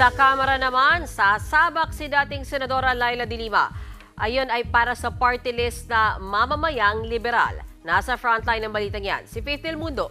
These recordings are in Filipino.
Sa Kamara naman, sasabak si dating Senadora Laila de Lima. Ayon ay para sa party list na mamamayang liberal. Nasa frontline ng balitang yan, si Faith Del Mundo.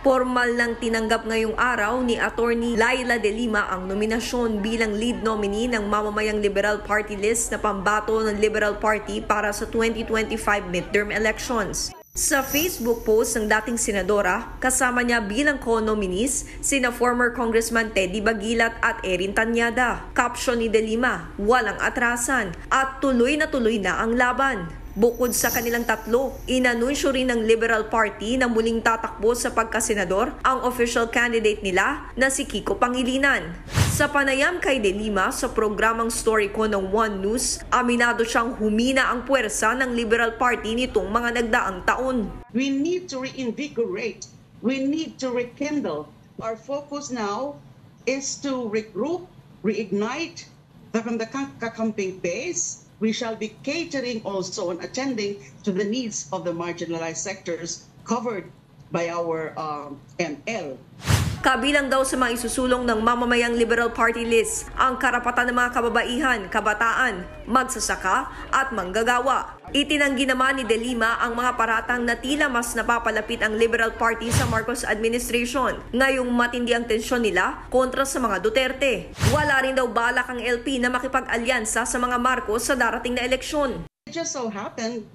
Formal nang tinanggap ngayong araw ni Attorney Laila de Lima ang nominasyon bilang lead nominee ng mamamayang Liberal Party list na pambato ng Liberal Party para sa 2025 midterm elections. Sa Facebook post ng dating senadora, kasama niya bilang co-nominees sina former Congressman Teddy Baguilat at Erin Tanyada. Caption ni de Lima, walang atrasan at tuloy na ang laban. Bukod sa kanilang tatlo, inanunsyo rin ng Liberal Party na muling tatakbo sa pagkasenador ang official candidate nila na si Kiko Pangilinan. Sa panayam kay de Lima sa programang Story Ko ng One News, aminado siyang humina ang puwersa ng Liberal Party nitong mga nagdaang taon. We need to reinvigorate. We need to rekindle. Our focus now is to regroup, reignite from the kakamping base. We shall be catering also and attending to the needs of the marginalized sectors covered by our ML. Kabilang daw sa mga isusulong ng mamamayang Liberal Party list ang karapatan ng mga kababaihan, kabataan, magsasaka at manggagawa. Itinanggi naman ni de Lima ang mga paratang na tila mas napapalapit ang Liberal Party sa Marcos administration ngayong matindi ang tensyon nila kontra sa mga Duterte. Wala rin daw balak ang LP na makipag-alyansa sa mga Marcos sa darating na eleksyon. It just so happened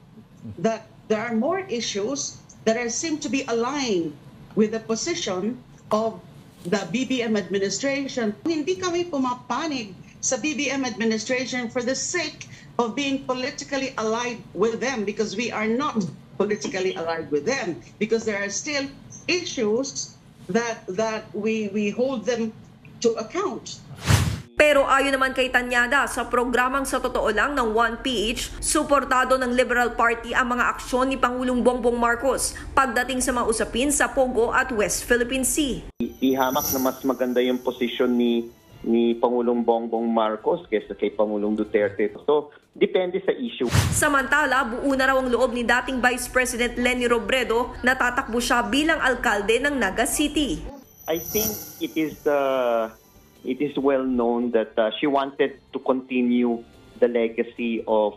that there are more issues that seem to be aligned with the position of the BBM administration. Hindi kami pumapanig sa BBM administration for the sake of being politically allied with them, because we are not politically allied with them, because there are still issues that we hold them to account. Pero ayon naman kay Tanyada, sa programang Sa Totoo Lang ng 1PH, suportado ng Liberal Party ang mga aksyon ni Pangulong Bongbong Marcos pagdating sa mga usapin sa Pogo at West Philippine Sea. Ihamak na mas maganda yung posisyon ni Pangulong Bongbong Marcos kaysa kay Pangulong Duterte. So, depende sa issue. Samantala, buo na raw ang loob ni dating Vice President Leni Robredo na tatakbo siya bilang alkalde ng Naga City. I think it is well known that she wanted to continue the legacy of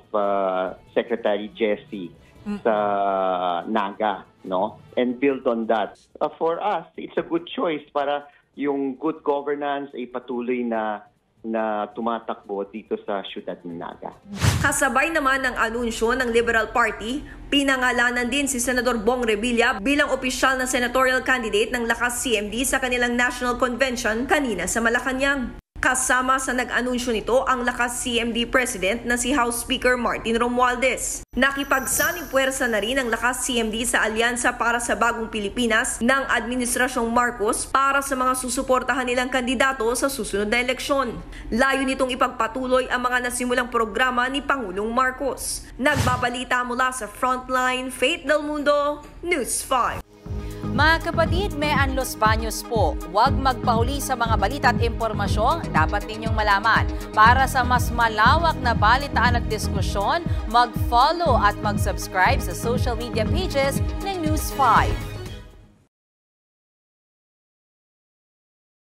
Secretary Jessie sa Naga, no? And build on that. For us, it's a good choice para yung good governance ay patuloy na tumatakbo dito sa siyudad ng Naga. Kasabay naman ng anunsyo ng Liberal Party, pinangalanan din si Senador Bong Revilla bilang opisyal na senatorial candidate ng Lakas CMD sa kanilang National Convention kanina sa Malacanang. Kasama sa nag-anunsyo nito ang Lakas CMD President na si House Speaker Martin Romualdez. Nakipagsaning puwersa na rin ang Lakas CMD sa Alyansa para sa Bagong Pilipinas ng Administrasyong Marcos para sa mga susuportahan nilang kandidato sa susunod na eleksyon. Layo nitong ipagpatuloy ang mga nasimulang programa ni Pangulong Marcos. Nagbabalita mula sa Frontline, Faith Del Mundo, News 5. Mga kapatid, may Los Baños po. Huwag magpahuli sa mga balita at impormasyong dapat ninyong malaman. Para sa mas malawak na balitaan at diskusyon, mag-follow at mag-subscribe sa social media pages ng News 5.